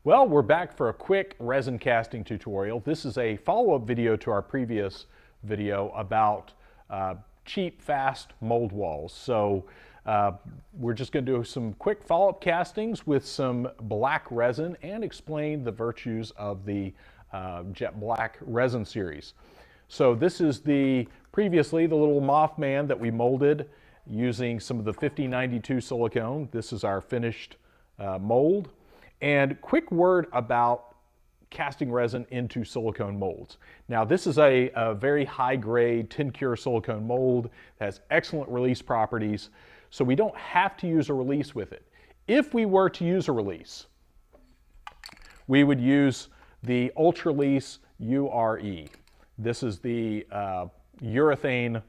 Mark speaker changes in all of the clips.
Speaker 1: Well, we're back for a quick resin casting tutorial. This is a follow-up video to our previous video about cheap, fast mold walls. So we're just going to do some quick follow-up castings with some black resin and explain the virtues of the jet black resin series. So this is previously the little Mothman that we molded using some of the 5092 silicone. This is our finished mold. And quick word about casting resin into silicone molds. Now this is a very high grade tin cure silicone mold that has excellent release properties, so we don't have to use a release with it. If we were to use a release, we would use the Ultralease URE. This is the urethane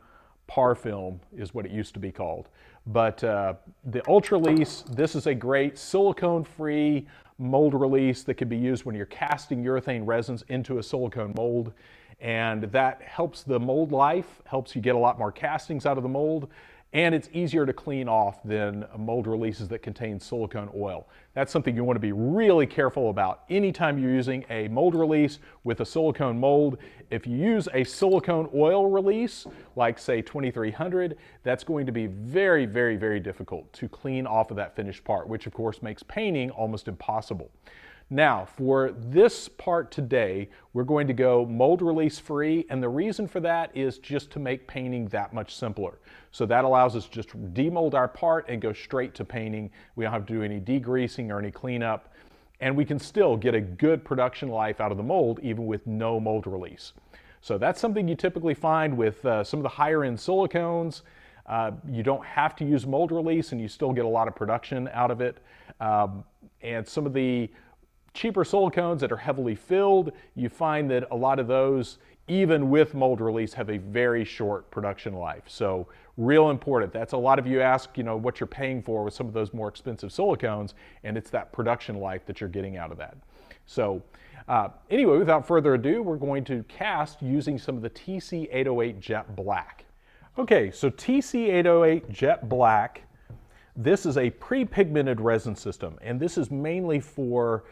Speaker 1: par film is what it used to be called. But the Ultralease, this is a great silicone-free mold release that can be used when you're casting urethane resins into a silicone mold. And that helps the mold life, helps you get a lot more castings out of the mold, and it's easier to clean off than mold releases that contain silicone oil. That's something you want to be really careful about anytime you're using a mold release with a silicone mold. If you use a silicone oil release, like say 2300, that's going to be very, very, very difficult to clean off of that finished part, which of course makes painting almost impossible. Now, for this part today, we're going to go mold release free, and the reason for that is just to make painting that much simpler. So that allows us just to demold our part and go straight to painting. We don't have to do any degreasing or any cleanup, and we can still get a good production life out of the mold even with no mold release. So that's something you typically find with some of the higher end silicones. You don't have to use mold release and you still get a lot of production out of it. And some of the cheaper silicones that are heavily filled, you find that a lot of those, even with mold release, have a very short production life. So real important. That's a lot of you ask, what you're paying for with some of those more expensive silicones, and it's that production life that you're getting out of that. So anyway, without further ado, we're going to cast using some of the TC-808 Jet Black. Okay, so TC-808 Jet Black, this is a pre-pigmented resin system, and this is mainly for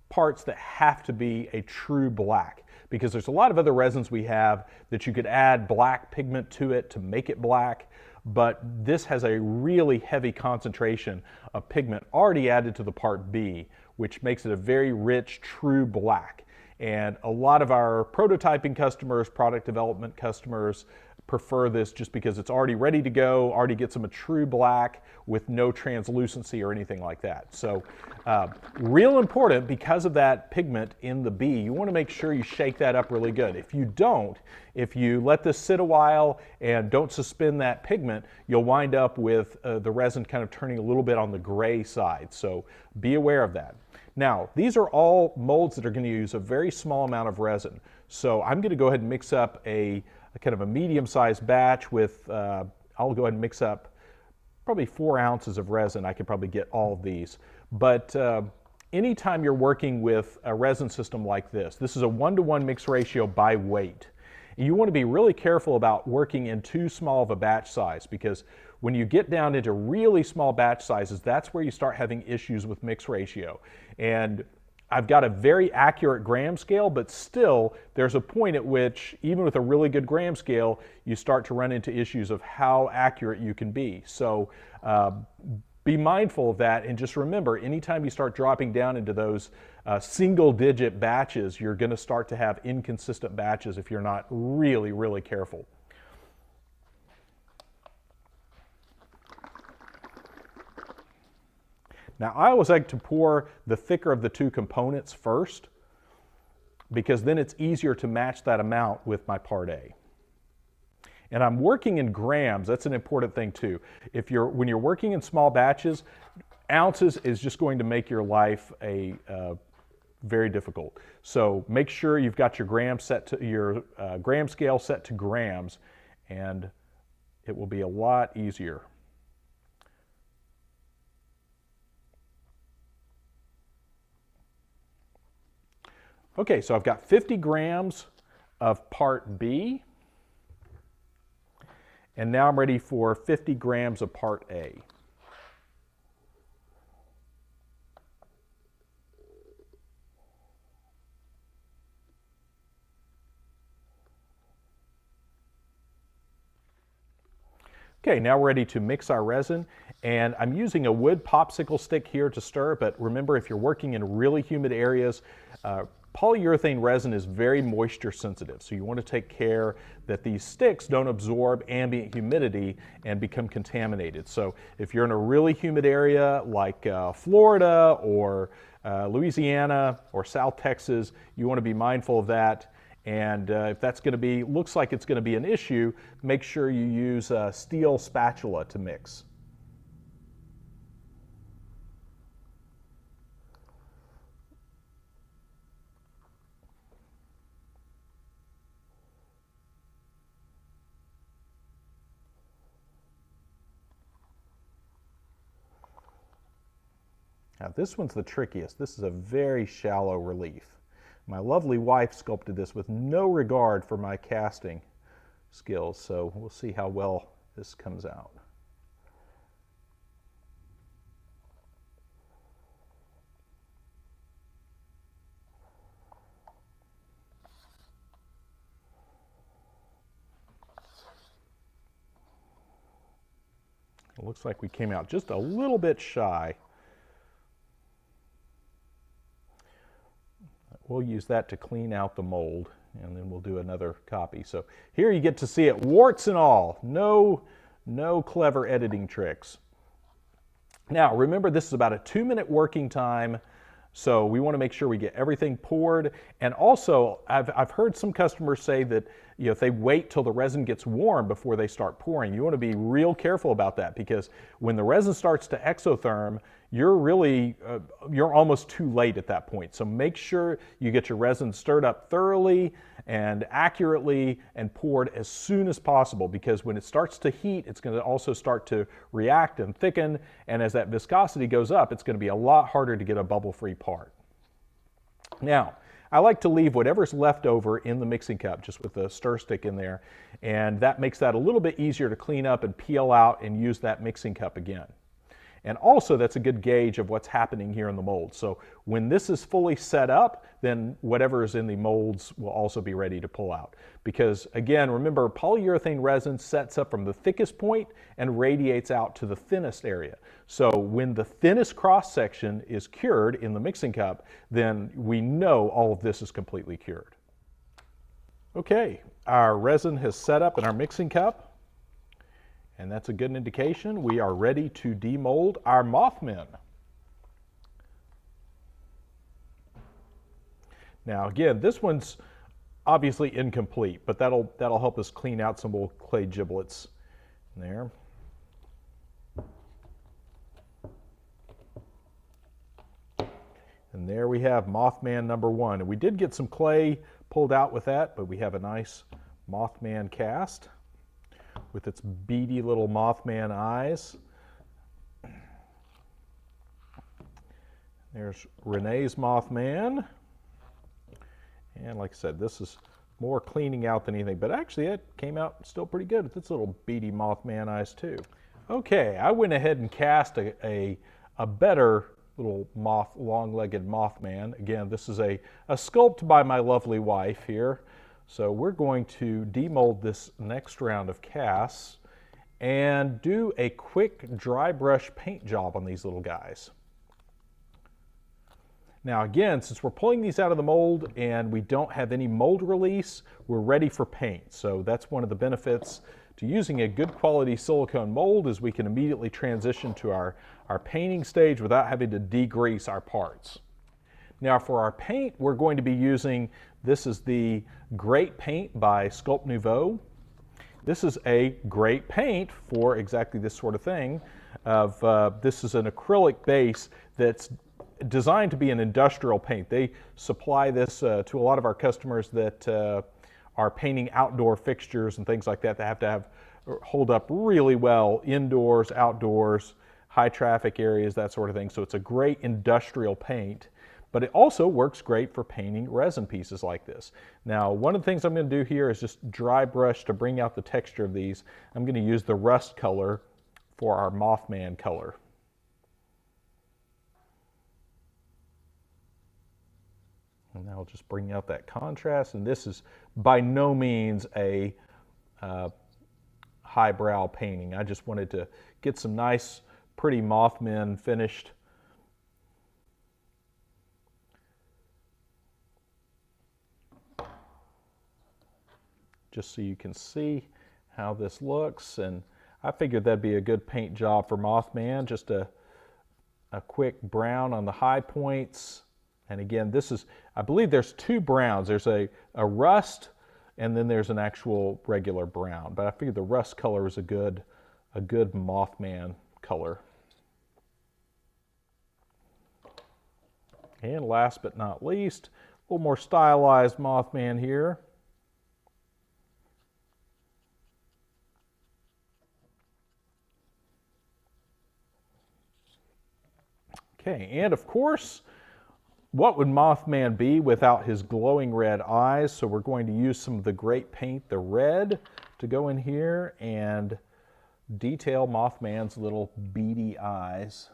Speaker 1: parts that have to be a true black, because there's a lot of other resins we have that you could add black pigment to it to make it black, but this has a really heavy concentration of pigment already added to the part B, which makes it a very rich, true black. And a lot of our prototyping customers, product development customers, prefer this just because it's already ready to go, already gets them a true black with no translucency or anything like that. So real important, because of that pigment in the B, you want to make sure you shake that up really good. If you don't, if you let this sit a while and don't suspend that pigment, you'll wind up with the resin kind of turning a little bit on the gray side. So be aware of that. Now, these are all molds that are going to use a very small amount of resin. So I'm going to go ahead and mix up a kind of a medium-sized batch with, I'll go ahead and mix up probably 4 ounces of resin. I could probably get all of these. But anytime you're working with a resin system like this is a 1-to-1 mix ratio by weight. You want to be really careful about working in too small of a batch size, because when you get down into really small batch sizes, that's where you start having issues with mix ratio. And I've got a very accurate gram scale, but still there's a point at which, even with a really good gram scale, you start to run into issues of how accurate you can be. So be mindful of that, and just remember, anytime you start dropping down into those single-digit batches, you're going to start to have inconsistent batches if you're not really, really careful. Now, I always like to pour the thicker of the two components first, because then it's easier to match that amount with my part A. And I'm working in grams. That's an important thing too. When you're working in small batches, ounces is just going to make your life very difficult. So make sure you've got your gram scale set to grams, and it will be a lot easier. Okay, so I've got 50 grams of part B, and now I'm ready for 50 grams of part A. Okay, now we're ready to mix our resin, and I'm using a wood popsicle stick here to stir, but remember, if you're working in really humid areas, polyurethane resin is very moisture sensitive, so you want to take care that these sticks don't absorb ambient humidity and become contaminated. So if you're in a really humid area like Florida or Louisiana or South Texas, you want to be mindful of that. And if that's going to be, looks like it's going to be an issue, make sure you use a steel spatula to mix. Now this one's the trickiest. This is a very shallow relief. My lovely wife sculpted this with no regard for my casting skills, so we'll see how well this comes out. It looks like we came out just a little bit shy. We'll use that to clean out the mold, and then we'll do another copy. So here you get to see it, warts and all. No clever editing tricks. Now remember, this is about a 2-minute working time, so we want to make sure we get everything poured. And also, I've heard some customers say that if they wait till the resin gets warm before they start pouring, you want to be real careful about that, because when the resin starts to exotherm, you're almost too late at that point. So make sure you get your resin stirred up thoroughly and accurately and poured as soon as possible, because when it starts to heat, it's going to also start to react and thicken, and as that viscosity goes up, it's going to be a lot harder to get a bubble-free part. Now, I like to leave whatever's left over in the mixing cup, just with the stir stick in there, and that makes that a little bit easier to clean up and peel out and use that mixing cup again. And also, that's a good gauge of what's happening here in the mold. So when this is fully set up, then whatever is in the molds will also be ready to pull out. Because again, remember, polyurethane resin sets up from the thickest point and radiates out to the thinnest area. So when the thinnest cross section is cured in the mixing cup, then we know all of this is completely cured. Okay, our resin has set up in our mixing cup. And that's a good indication we are ready to demold our Mothman. Now again, this one's obviously incomplete, but that'll help us clean out some old clay giblets in there. And there we have Mothman #1. And we did get some clay pulled out with that, but we have a nice Mothman cast with its beady little Mothman eyes. There's Renee's Mothman. And like I said, this is more cleaning out than anything, but actually it came out still pretty good with its little beady Mothman eyes too. Okay, I went ahead and cast a better little long-legged Mothman. Again, this is a sculpt by my lovely wife here. So we're going to demold this next round of casts and do a quick dry brush paint job on these little guys. Now again, since we're pulling these out of the mold and we don't have any mold release, we're ready for paint. So that's one of the benefits to using a good quality silicone mold, is we can immediately transition to our painting stage without having to degrease our parts. Now for our paint, we're going to be using, this is the Great Paint by Sculpt Nouveau. This is a great paint for exactly this sort of thing. This is an acrylic base that's designed to be an industrial paint. They supply this to a lot of our customers that are painting outdoor fixtures and things like that. They have to hold up really well indoors, outdoors, high traffic areas, that sort of thing. So it's a great industrial paint. But it also works great for painting resin pieces like this. Now, one of the things I'm going to do here is just dry brush to bring out the texture of these. I'm going to use the rust color for our Mothman color. And that'll just bring out that contrast. And this is by no means a highbrow painting. I just wanted to get some nice, pretty Mothman finished. Just so you can see how this looks, and I figured that'd be a good paint job for Mothman. Just a quick brown on the high points. And again, this is, I believe there's two browns. There's a rust, and then there's an actual regular brown. But I figured the rust color is a good Mothman color. And last but not least, a little more stylized Mothman here. Okay, and of course, what would Mothman be without his glowing red eyes? So we're going to use some of the great paint, the red, to go in here and detail Mothman's little beady eyes.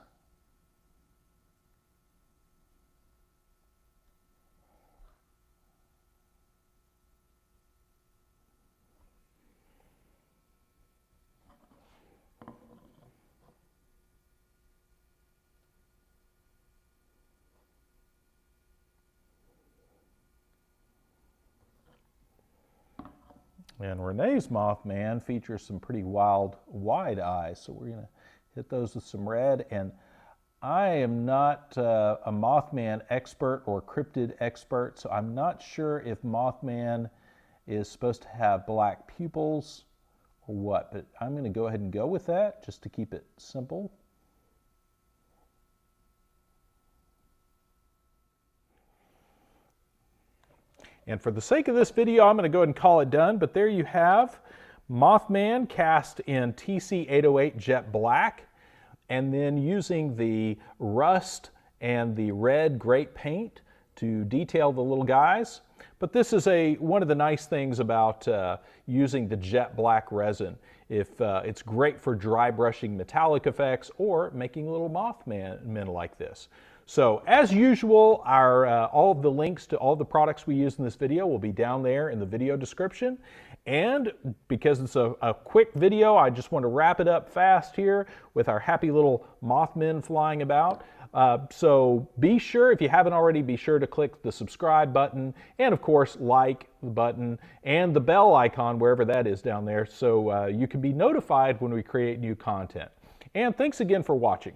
Speaker 1: And Renee's Mothman features some pretty wild, wide eyes. So we're going to hit those with some red. And I am not a Mothman expert or cryptid expert, so I'm not sure if Mothman is supposed to have black pupils or what. But I'm going to go ahead and go with that just to keep it simple. And for the sake of this video, I'm going to go ahead and call it done. But there you have Mothman cast in TC-808 Jet Black, and then using the rust and the red great paint to detail the little guys. But this is one of the nice things about using the jet black resin. It's great for dry brushing metallic effects or making little Mothman like this. So as usual, all of the links to all the products we use in this video will be down there in the video description. And because it's a quick video, I just want to wrap it up fast here with our happy little Mothman flying about. So be sure, if you haven't already, be sure to click the subscribe button and of course like the button and the bell icon wherever that is down there so you can be notified when we create new content. And thanks again for watching.